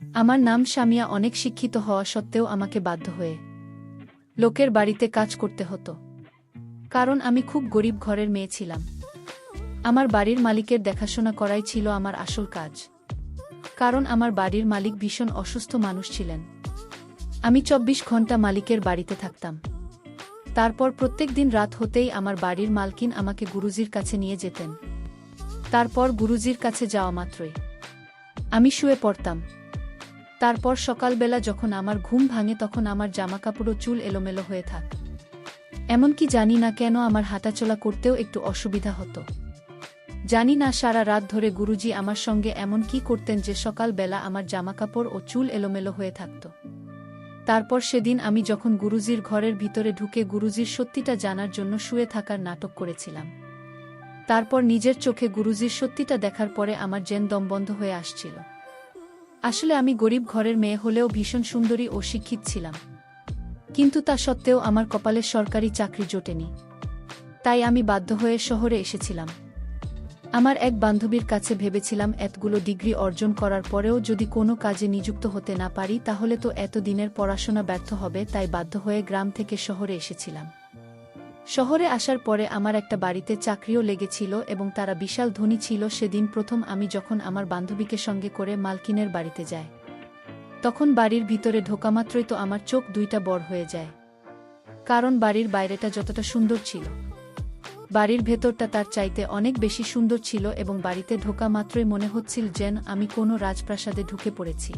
আমার নাম শামিয়া। অনেক শিক্ষিত হওয়া সত্ত্বেও আমাকে বাধ্য হয়ে লোকের বাড়িতে কাজ করতে হতো, কারণ আমি খুব গরিব ঘরের মেয়ে ছিলাম। আমার বাড়ির মালিকের দেখাশোনা করাই ছিল আমার আসল কাজ, কারণ আমার বাড়ির মালিক ভীষণ অসুস্থ মানুষ ছিলেন। আমি ২৪ ঘন্টা মালিকের বাড়িতে থাকতাম। তারপর প্রত্যেক দিন রাত হতেই আমার বাড়ির মালকিন আমাকে গুরুজির কাছে নিয়ে যেতেন। তারপর গুরুজির কাছে যাওয়া মাত্রই আমি শুয়ে পড়তাম। তারপর সকালবেলা যখন আমার ঘুম ভাঙে তখন আমার জামাকাপড় ও চুল এলোমেলো হয়ে থাক। এমনকি জানি না কেন আমার হাঁটাচলা করতেও একটু অসুবিধা হতো। জানি না সারা রাত ধরে গুরুজি আমার সঙ্গে এমন কি করতেন যে সকালবেলা আমার জামাকাপড় ও চুল এলোমেলো হয়ে থাকত। তারপর সেদিন আমি যখন গুরুজির ঘরের ভিতরে ঢুকে গুরুজির সত্যিটা জানার জন্য শুয়ে থাকার নাটক করেছিলাম, তারপর নিজের চোখে গুরুজির সত্যিটা দেখার পরে আমার যেন দম বন্ধ হয়ে আসছিল। আসলে আমি গরিব ঘরের মেয়ে হলেও ভীষণ সুন্দরী ও শিক্ষিত ছিলাম, কিন্তু তা সত্ত্বেও আমার কপালে সরকারি চাকরি জোটেনি। তাই আমি বাধ্য হয়ে শহরে এসেছিলাম। আমার এক বান্ধবীর কাছে ভেবেছিলাম এতগুলো ডিগ্রি অর্জন করার পরেও যদি কোনো কাজে নিযুক্ত হতে না পারি তাহলে তো এত দিনের পড়াশোনা ব্যর্থ হবে, তাই বাধ্য হয়ে গ্রাম থেকে শহরে এসেছিলাম। শহরে আসার পরে আমার একটা বাড়িতে চাকরিও লেগেছিল এবং তারা বিশাল ধনী ছিল। সেদিন প্রথম আমি যখন আমার বান্ধবীকে সঙ্গে করে মালকিনের বাড়িতে যাই, তখন বাড়ির ভিতরে ঢোকামাত্রই তো আমার চোখ দুইটা বড় হয়ে যায়, কারণ বাড়ির বাইরেটা যতটা সুন্দর ছিল, বাড়ির ভেতরটা তার চাইতে অনেক বেশি সুন্দর ছিল এবং বাড়িতে ঢোকা মাত্রই মনে হচ্ছিল যেন আমি কোনো রাজপ্রাসাদে ঢুকে পড়েছি।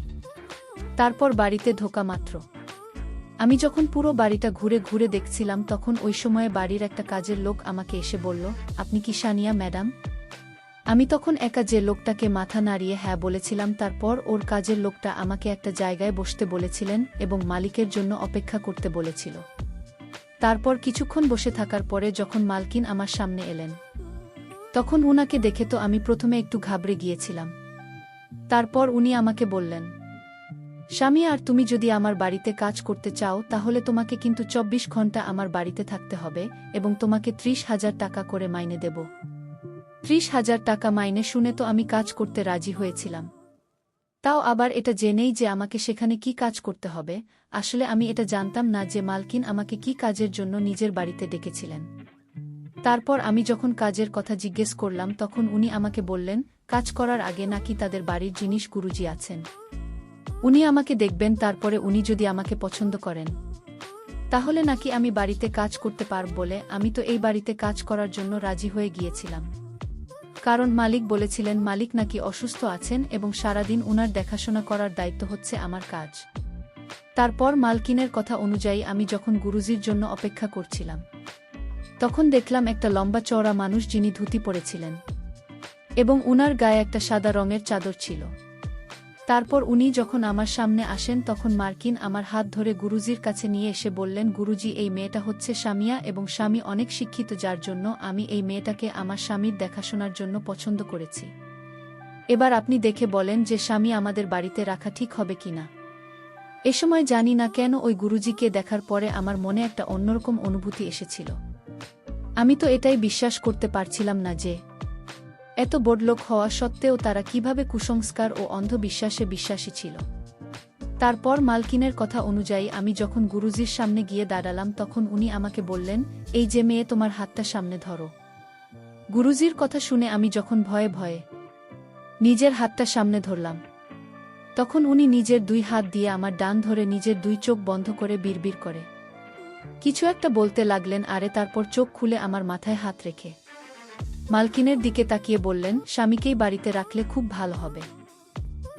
তারপর বাড়িতে ঢোকা মাত্র আমি যখন পুরো বাড়িটা ঘুরে ঘুরে দেখছিলাম, তখন ওই সময়ে বাড়ির একটা কাজের লোক আমাকে এসে বলল, আপনি কি সানিয়া ম্যাডাম? আমি তখন একা যে লোকটাকে মাথা নাড়িয়ে হ্যাঁ বলেছিলাম। তারপর ওর কাজের লোকটা আমাকে একটা জায়গায় বসতে বলেছিলেন এবং মালিকের জন্য অপেক্ষা করতে বলেছিল। তারপর কিছুক্ষণ বসে থাকার পরে যখন মালকিন আমার সামনে এলেন, তখন উনাকে দেখে তো আমি প্রথমে একটু ঘাবড়ে গিয়েছিলাম। তারপর উনি আমাকে বললেন, স্বামী, আর তুমি যদি আমার বাড়িতে কাজ করতে চাও তাহলে তোমাকে কিন্তু ২৪ ঘন্টা আমার বাড়িতে থাকতে হবে এবং তোমাকে ৩০,০০০ টাকা করে মাইনে দেব। ৩০,০০০ টাকা মাইনে শুনে তো আমি কাজ করতে রাজি হয়েছিলাম, তাও আবার এটা জেনেই যে আমাকে সেখানে কি কাজ করতে হবে। আসলে আমি এটা জানতাম না যে মালকিন আমাকে কি কাজের জন্য নিজের বাড়িতে ডেকেছিলেন। তারপর আমি যখন কাজের কথা জিজ্ঞেস করলাম তখন উনি আমাকে বললেন, কাজ করার আগে নাকি তাদের বাড়ির জিনিস গুরুজি আছেন, উনি আমাকে দেখবেন, তারপরে উনি যদি আমাকে পছন্দ করেন তাহলে নাকি আমি বাড়িতে কাজ করতে পারব। বলে আমি তো এই বাড়িতে কাজ করার জন্য রাজি হয়ে গিয়েছিলাম, কারণ মালিক বলেছিলেন মালিক নাকি অসুস্থ আছেন এবং সারাদিন উনার দেখাশোনা করার দায়িত্ব হচ্ছে আমার কাজ। তারপর মালকিনের কথা অনুযায়ী আমি যখন গুরুজির জন্য অপেক্ষা করছিলাম, তখন দেখলাম একটা লম্বা চওড়া মানুষ যিনি ধুতি পরেছিলেন এবং উনার গায়ে একটা সাদা রঙের চাদর ছিল। তারপর উনি যখন আমার সামনে আসেন তখন মার্কিন আমার হাত ধরে গুরুজির কাছে নিয়ে এসে বললেন, গুরুজি, এই মেয়েটা হচ্ছে সামিয়া এবং স্বামী অনেক শিক্ষিত, যার জন্য আমি এই মেয়েটাকে আমার স্বামীর দেখাশোনার জন্য পছন্দ করেছি। এবার আপনি দেখে বলেন যে স্বামী আমাদের বাড়িতে রাখা ঠিক হবে কিনা। এ সময় জানি না কেন ওই গুরুজিকে দেখার পরে আমার মনে একটা অন্যরকম অনুভূতি এসেছিল। আমি তো এটাই বিশ্বাস করতে পারছিলাম না যে এত বড়লোক হওয়া সত্ত্বেও তারা কিভাবে কুসংস্কার ও অন্ধবিশ্বাসে বিশ্বাসী ছিল। তারপর মালকিনের কথা অনুযায়ী আমি যখন গুরুজির সামনে গিয়ে দাঁড়ালাম তখন উনি আমাকে বললেন, এই যে মেয়ে, তোমার হাতটা সামনে ধরো। গুরুজির কথা শুনে আমি যখন ভয়ে ভয়ে নিজের হাতটা সামনে ধরলাম, তখন উনি নিজের ২ হাত দিয়ে আমার ডান ধরে নিজের ২ চোখ বন্ধ করে বিড়বিড় করে কিছু একটা বলতে লাগলেন। আরে তারপর চোখ খুলে আমার মাথায় হাত রেখে মালকিনের দিকে তাকিয়ে বললেন, স্বামীকেই বাড়িতে রাখলে খুব ভালো হবে,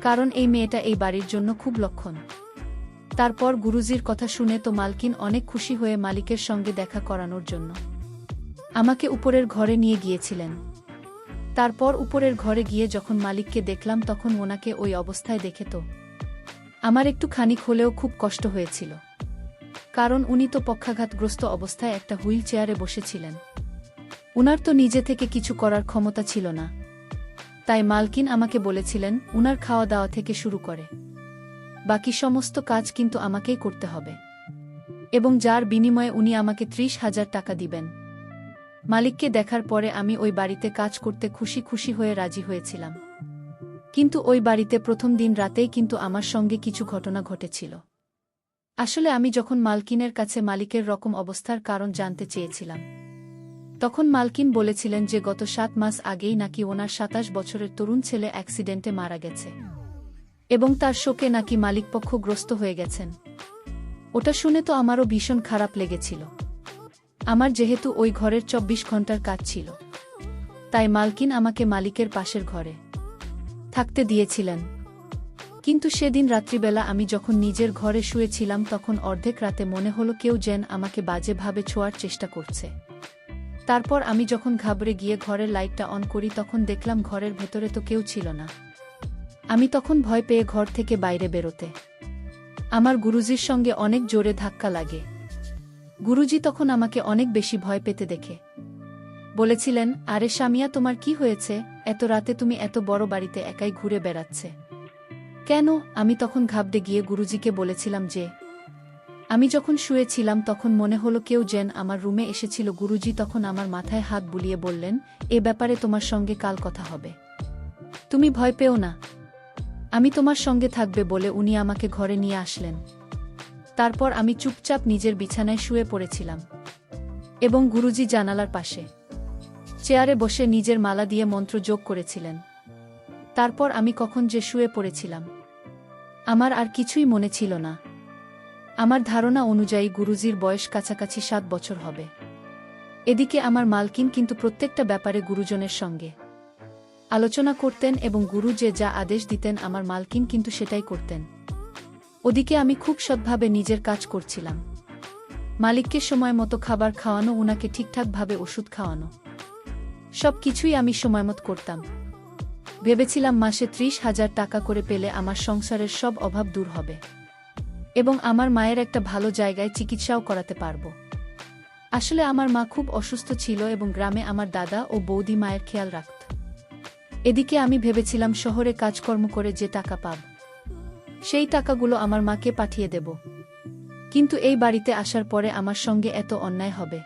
কারণ এই মেয়েটা এই বাড়ির জন্য খুব লক্ষণ। তারপর গুরুজির কথা শুনে তো মালকিন অনেক খুশি হয়ে মালিকের সঙ্গে দেখা করানোর জন্য আমাকে উপরের ঘরে নিয়ে গিয়েছিলেন। তারপর উপরের ঘরে গিয়ে যখন মালিককে দেখলাম তখন ওনাকে ওই অবস্থায় দেখে তো আমার একটু খানিক হলেও খুব কষ্ট হয়েছিল, কারণ উনি তো পক্ষাঘাতগ্রস্ত অবস্থায় একটা হুইল চেয়ারে বসেছিলেন। উনার তো নিজে থেকে কিছু করার ক্ষমতা ছিল না, তাই মালকিন আমাকে বলেছিলেন উনার খাওয়া দাওয়া থেকে শুরু করে বাকি সমস্ত কাজ কিন্তু আমাকেই করতে হবে এবং যার বিনিময়ে উনি আমাকে ৩০,০০০ টাকা দিবেন। মালিককে দেখার পরে আমি ওই বাড়িতে কাজ করতে খুশি খুশি হয়ে রাজি হয়েছিলাম। কিন্তু ওই বাড়িতে প্রথম দিন রাতেই কিন্তু আমার সঙ্গে কিছু ঘটনা ঘটেছিল। আসলে আমি যখন মালকিনের কাছে মালিকের রকম অবস্থার কারণ জানতে চেয়েছিলাম, তখন মালকিন বলেছিলেন যে গত 7 মাস আগেই নাকি ওনার 27 বছরের তরুণ ছেলে অ্যাক্সিডেন্টে মারা গেছে এবং তার শোকে নাকি মালিকপক্ষ গ্রস্ত হয়ে গেছেন। ওটা শুনে তো আমারও ভীষণ খারাপ লেগেছিল। আমার যেহেতু ওই ঘরের 24 ঘন্টার কাজ ছিল, তাই মালকিন আমাকে মালিকের পাশের ঘরে থাকতে দিয়েছিলেন। কিন্তু সেদিন রাত্রিবেলা আমি যখন নিজের ঘরে শুয়েছিলাম, তখন অর্ধেক রাতে মনে হলো কেউ যেন আমাকে বাজেভাবে ছোঁয়ার চেষ্টা করছে। তারপর আমি যখন ঘাবড়ে গিয়ে ঘরের লাইটটা অন করি, তখন দেখলাম ঘরের ভেতরে তো কেউ ছিল না। আমি তখন ভয় পেয়ে ঘর থেকে বাইরে বেরোতে আমার গুরুজির সঙ্গে অনেক জোরে ধাক্কা লাগে। গুরুজি তখন আমাকে অনেক বেশি ভয় পেতে দেখে বলেছিলেন, আরে সামিয়া, তোমার কি হয়েছে? এত রাতে তুমি এত বড় বাড়িতে একাই ঘুরে বেড়াচ্ছে কেন? আমি তখন ঘাবড়ে গিয়ে গুরুজিকে বলেছিলাম যে আমি যখন শুয়েছিলাম তখন মনে হলো কেউ যেন আমার রুমে এসেছিল। গুরুজি তখন আমার মাথায় হাত বুলিয়ে বললেন, এ ব্যাপারে তোমার সঙ্গে কাল কথা হবে, তুমি ভয় পেও না, আমি তোমার সঙ্গে থাকবে বলে উনি আমাকে ঘরে নিয়ে আসলেন। তারপর আমি চুপচাপ নিজের বিছানায় শুয়ে পড়েছিলাম এবং গুরুজি জানালার পাশে চেয়ারে বসে নিজের মালা দিয়ে মন্ত্র যোগ করেছিলেন। তারপর আমি কখন যে শুয়ে পড়েছিলাম, আমার আর কিছুই মনে ছিল না। আমার ধারণা অনুযায়ী গুরুজির বয়স কাছাকাছি 7 বছর হবে। এদিকে আমার মালকিন কিন্তু প্রত্যেকটা ব্যাপারে গুরুজনের সঙ্গে আলোচনা করতেন এবং গুরু যে যা আদেশ দিতেন আমার মালকিন কিন্তু সেটাই করতেন। ওদিকে আমি খুব সৎভাবে নিজের কাজ করছিলাম। মালিককে সময় মতো খাবার খাওয়ানো, উনাকে ঠিকঠাকভাবে ওষুধ খাওয়ানো, সব কিছুই আমি সময়মত করতাম। ভেবেছিলাম মাসে 30,000 টাকা করে পেলে আমার সংসারের সব অভাব দূর হবে এবং আমার মায়ের একটা ভালো জায়গায় চিকিৎসাও করাতে পারব। আসলে আমার মা খুব অসুস্থ ছিল এবং গ্রামে আমার দাদা ও বৌদি মায়ের খেয়াল রাখত। এদিকে আমি ভেবেছিলাম শহরে কাজকর্ম করে যে টাকা পাব, সেই টাকাগুলো আমার মাকে পাঠিয়ে দেব। কিন্তু এই বাড়িতে আসার পরে আমার সঙ্গে এত অন্যায় হবে,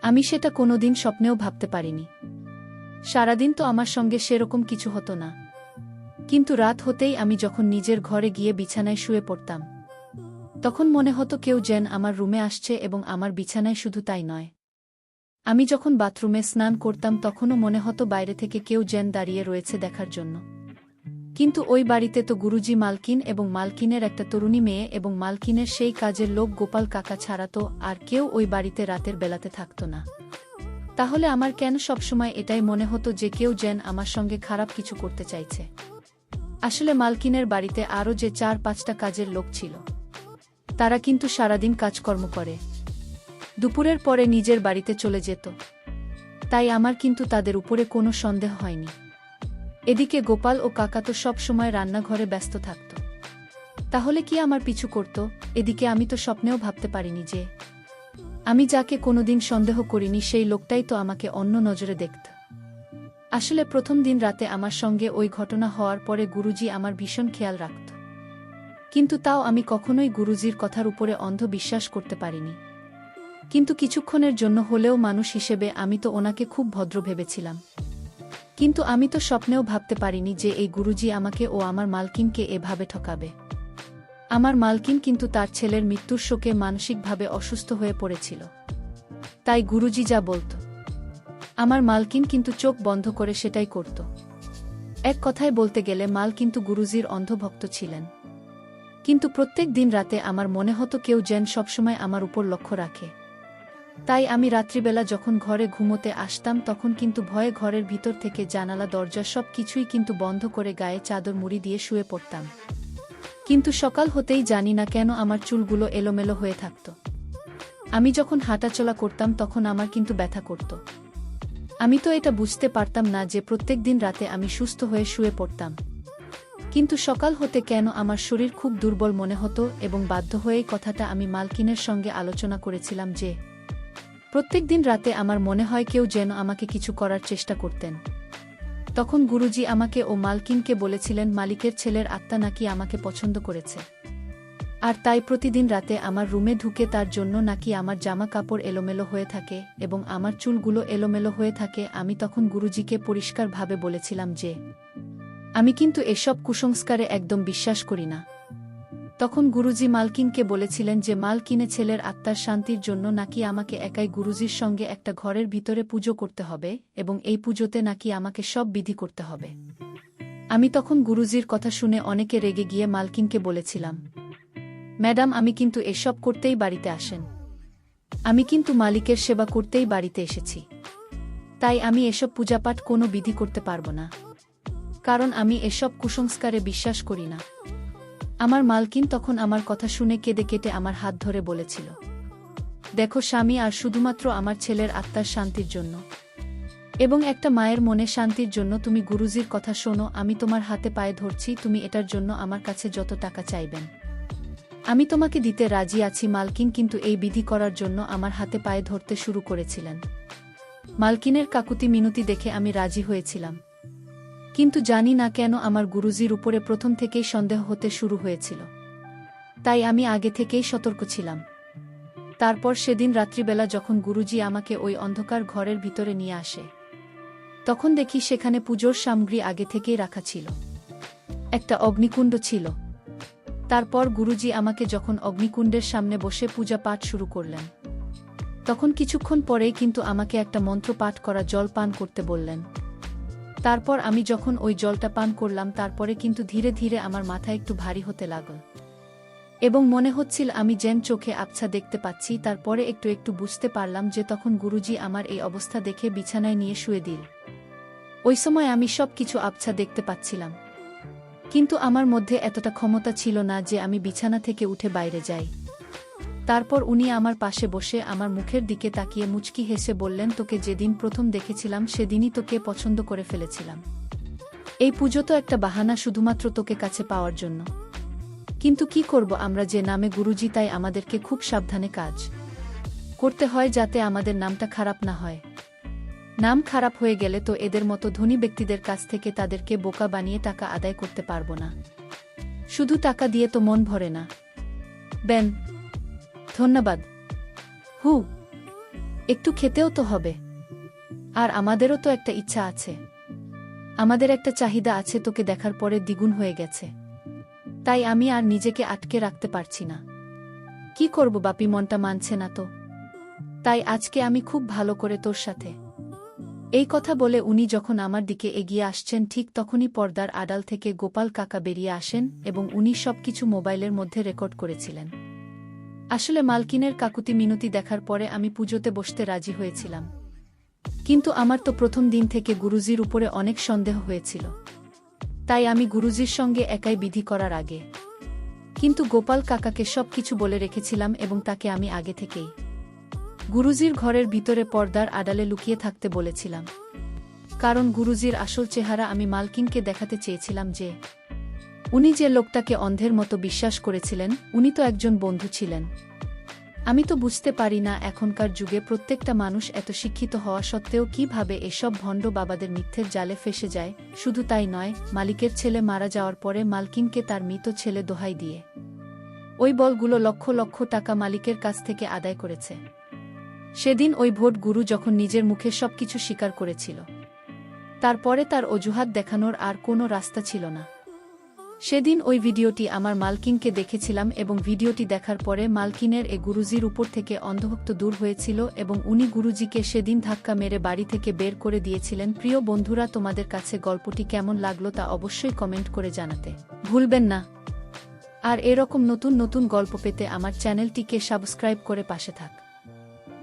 আমি সেটা কোনোদিন স্বপ্নেও ভাবতে পারিনি। সারাদিন তো আমার সঙ্গে সেরকম কিছু হতো না, কিন্তু রাত হতেই আমি যখন নিজের ঘরে গিয়ে বিছানায় শুয়ে পড়তাম, তখন মনে হতো কেউ যেন আমার রুমে আসছে এবং আমার বিছানায়। শুধু তাই নয়, আমি যখন বাথরুমে স্নান করতাম তখনও মনে হতো বাইরে থেকে কেউ যেন দাঁড়িয়ে রয়েছে দেখার জন্য। কিন্তু ওই বাড়িতে তো গুরুজি, মালকিন এবং মালকিনের একটা তরুণী মেয়ে এবং মালকিনের সেই কাজের লোক গোপাল কাকা ছাড়া তো আর কেউ ওই বাড়িতে রাতের বেলাতে থাকত না। তাহলে আমার কেন সবসময় এটাই মনে হতো যে কেউ যেন আমার সঙ্গে খারাপ কিছু করতে চাইছে? আসলে মালকিনের বাড়িতে আরও যে 4-5টা কাজের লোক ছিল, তারা কিন্তু সারাদিন কাজকর্ম করে দুপুরের পরে নিজের বাড়িতে চলে যেত, তাই আমার কিন্তু তাদের উপরে কোনো সন্দেহ হয়নি। এদিকে গোপাল ও কাকা তো সব সময় রান্নাঘরে ব্যস্ত থাকত, তাহলে কি আমার পিছু করত? এদিকে আমি তো স্বপ্নেও ভাবতে পারিনি যে আমি যাকে কোনোদিন সন্দেহ করিনি সেই লোকটাই তো আমাকে অন্য নজরে দেখত। আসলে প্রথম দিন রাতে আমার সঙ্গে ওই ঘটনা হওয়ার পরে গুরুজি আমার ভীষণ খেয়াল রাখত, কিন্তু তাও আমি কখনোই গুরুজির কথার উপরে অন্ধ বিশ্বাস করতে পারিনি। কিন্তু কিছুক্ষণের জন্য হলেও মানুষ হিসেবে আমি তো ওনাকে খুব ভদ্র ভেবেছিলাম। কিন্তু আমি তো স্বপ্নেও ভাবতে পারিনি যে এই গুরুজি আমাকে ও আমার মালকিনকে এভাবে ঠকাবে। আমার মালকিন কিন্তু তার ছেলের মৃত্যুর শোকে মানসিকভাবে অসুস্থ হয়ে পড়েছিল, তাই গুরুজি যা বলত আমার মালকিন কিন্তু চোখ বন্ধ করে সেটাই করত। এক কথায় বলতে গেলে মাল কিন্তু গুরুজির অন্ধভক্ত ছিলেন। কিন্তু প্রত্যেক দিন রাতে আমার মনে হতো কেউ যেন সবসময় আমার উপর লক্ষ্য রাখে। তাই আমি রাত্রিবেলা যখন ঘরে ঘুমোতে আসতাম তখন কিন্তু ভয়ে ঘরের ভিতর থেকে জানালা দরজা সব কিছুই কিন্তু বন্ধ করে গায়ে চাদর মুড়ি দিয়ে শুয়ে পড়তাম। কিন্তু সকাল হতেই জানি না কেন আমার চুলগুলো এলোমেলো হয়ে থাকত। আমি যখন হাঁটাচলা করতাম তখন আমার কিন্তু ব্যথা করত। আমি তো এটা বুঝতে পারতাম না যে প্রত্যেক দিন রাতে আমি সুস্থ হয়ে শুয়ে পড়তাম, কিন্তু সকাল হতে কেন আমার শরীর খুব দুর্বল মনে হতো এবং বাধ্য হয়েই কথাটা আমি মালকিনের সঙ্গে আলোচনা করেছিলাম যে প্রত্যেক দিন রাতে আমার মনে হয় কেউ যেন আমাকে কিছু করার চেষ্টা করতেন। তখন গুরুজি আমাকে ও মালকিনকে বলেছিলেন মালিকের ছেলের আত্মা নাকি আমাকে পছন্দ করেছে, আর তাই প্রতিদিন রাতে আমার রুমে ঢুকে তার জন্য নাকি আমার জামা কাপড় এলোমেলো হয়ে থাকে এবং আমার চুলগুলো এলোমেলো হয়ে থাকে। আমি তখন গুরুজিকে পরিষ্কারভাবে বলেছিলাম যে আমি কিন্তু এসব কুসংস্কারে একদম বিশ্বাস করি না। তখন গুরুজি মালকিনকে বলেছিলেন যে মালকিনে ছেলের আত্মার শান্তির জন্য নাকি আমাকে একাই গুরুজির সঙ্গে একটা ঘরের ভিতরে পুজো করতে হবে এবং এই পুজোতে নাকি আমাকে সব বিধি করতে হবে। আমি তখন গুরুজির কথা শুনে অনেকে রেগে গিয়ে মালকিনকে বলেছিলাম, ম্যাডাম আমি কিন্তু এসব করতেই বাড়িতে আসেন, আমি কিন্তু মালিকের সেবা করতেই বাড়িতে এসেছি, তাই আমি এসব পূজাপাঠ কোনো বিধি করতে পারবো না, কারণ আমি এসব কুসংস্কারে বিশ্বাস করি না। আমার মালকিন তখন আমার কথা শুনে কেঁদে কেটে আমার হাত ধরে বলেছিল, দেখো স্বামী, আর শুধুমাত্র আমার ছেলের আত্মার শান্তির জন্য এবং একটা মায়ের মনে শান্তির জন্য তুমি গুরুজির কথা শোনো, আমি তোমার হাতে পায়ে ধরছি, তুমি এটার জন্য আমার কাছে যত টাকা চাইবেন আমি তোমাকে দিতে রাজি আছি। মালকিন কিন্তু এই বিধি করার জন্য আমার হাতে পায়ে ধরতে শুরু করেছিলেন। মালকিনের কাকুতি মিনতি দেখে আমি রাজি হয়েছিলাম, কিন্তু জানি না কেন আমার গুরুজির উপরে প্রথম থেকেই সন্দেহ হতে শুরু হয়েছিল, তাই আমি আগে থেকেই সতর্ক ছিলাম। তারপর সেদিন রাত্রিবেলা যখন গুরুজি আমাকে ওই অন্ধকার ঘরের ভিতরে নিয়ে আসে, তখন দেখি সেখানে পুজোর সামগ্রী আগে থেকেই রাখা ছিল, একটা অগ্নিকুণ্ড ছিল। তারপর গুরুজি আমাকে যখন অগ্নিকুণ্ডের সামনে বসে পূজা পাঠ শুরু করলেন, তখন কিছুক্ষণ পরেই কিন্তু আমাকে একটা মন্ত্র পাঠ করা জল পান করতে বললেন। তারপর আমি যখন ওই জলটা পান করলাম, তারপরে কিন্তু ধীরে ধীরে আমার মাথা একটু ভারী হতে লাগল এবং মনে হচ্ছিল আমি যেন চোখে আবছা দেখতে পাচ্ছি। তারপরে একটু একটু বুঝতে পারলাম যে তখন গুরুজি আমার এই অবস্থা দেখে বিছানায় নিয়ে শুয়ে দিল। ওই সময় আমি সব কিছু আবছা দেখতে পাচ্ছিলাম, কিন্তু আমার মধ্যে এতটা ক্ষমতা ছিল না যে আমি বিছানা থেকে উঠে বাইরে যাই। তারপর উনি আমার পাশে বসে আমার মুখের দিকে তাকিয়ে মুচকি হেসে বললেন, তোকে যেদিন প্রথম দেখেছিলাম সেদিনই তোকে পছন্দ করে ফেলেছিলাম। এই পুজো তো একটা বাহানা শুধুমাত্র তোকে কাছে পাওয়ার জন্য, কিন্তু কি করব আমরা যে নামে গুরুজি, তাই আমাদেরকে খুব সাবধানে কাজ করতে হয় যাতে আমাদের নামটা খারাপ না হয়। নাম খারাপ হয়ে গেলে তো এদের মতো ধনী ব্যক্তিদের কাছ থেকে তাদেরকে বোকা বানিয়ে টাকা আদায় করতে পারবো না। শুধু টাকা দিয়ে তো মন ভরে না। বেন, ধন্যবাদ। একটু খেতেও তো হবে, আর আমাদেরও তো একটা ইচ্ছা আছে, আমাদের একটা চাহিদা আছে, তোকে দেখার পরে দ্বিগুণ হয়ে গেছে, তাই আমি আর নিজেকে আটকে রাখতে পারছি না। কি করব বাপি, মনটা মানছে না তো, তাই আজকে আমি খুব ভালো করে তোর সাথে। এই কথা বলে উনি যখন আমার দিকে এগিয়ে আসছেন, ঠিক তখনই পর্দার আড়াল থেকে গোপাল কাকা বেরিয়ে আসেন এবং উনি সবকিছু মোবাইলের মধ্যে রেকর্ড করেছিলেন। আসলে মালকিনের কাকুতি মিনতি দেখার পরে আমি পুজোতে বসতে রাজি হয়েছিলাম, কিন্তু আমার তো প্রথম দিন থেকে গুরুজির উপরে অনেক সন্দেহ হয়েছিল, তাই আমি গুরুজির সঙ্গে একাই বিধি করার আগে কিন্তু গোপাল কাকাকে সব কিছু বলে রেখেছিলাম এবং তাকে আমি আগে থেকেই গুরুজির ঘরের ভিতরে পর্দার আড়ালে লুকিয়ে থাকতে বলেছিলাম, কারণ গুরুজির আসল চেহারা আমি মালকিনকে দেখাতে চেয়েছিলাম যে উনি যে লোকটাকে অন্ধের মতো বিশ্বাস করেছিলেন, উনি তো একজন বন্ধু ছিলেন। আমি তো বুঝতে পারি না এখনকার যুগে প্রত্যেকটা মানুষ এত শিক্ষিত হওয়া সত্ত্বেও কিভাবে এসব ভণ্ড বাবাদের মিথ্যের জালে ফেসে যায়। শুধু তাই নয়, মালিকের ছেলে মারা যাওয়ার পরে মালকিনকে তার মৃত ছেলে দোহাই দিয়ে ওই বলগুলো লক্ষ লক্ষ টাকা মালিকের কাছ থেকে আদায় করেছে। সেদিন ওই ভোট গুরু যখন নিজের মুখে সবকিছু স্বীকার করেছিল, তারপরে তার অজুহাত দেখানোর আর কোনো রাস্তা ছিল না। সেদিন ওই ভিডিওটি আমার মালকিনকে দেখেছিলাম এবং ভিডিওটি দেখার পরে মালকিনের গুরুজির উপর থেকে অন্ধভক্ত দূর হয়েছিল এবং উনি গুরুজিকে সেদিন ধাক্কা মেরে বাড়ি থেকে বের করে দিয়েছিলেন। প্রিয় বন্ধুরা, তোমাদের কাছে গল্পটি কেমন লাগলো তা অবশ্যই কমেন্ট করে জানাতে ভুলবেন না। আর এরকম নতুন নতুন গল্প পেতে আমার চ্যানেলটিকে সাবস্ক্রাইব করে পাশে থাক।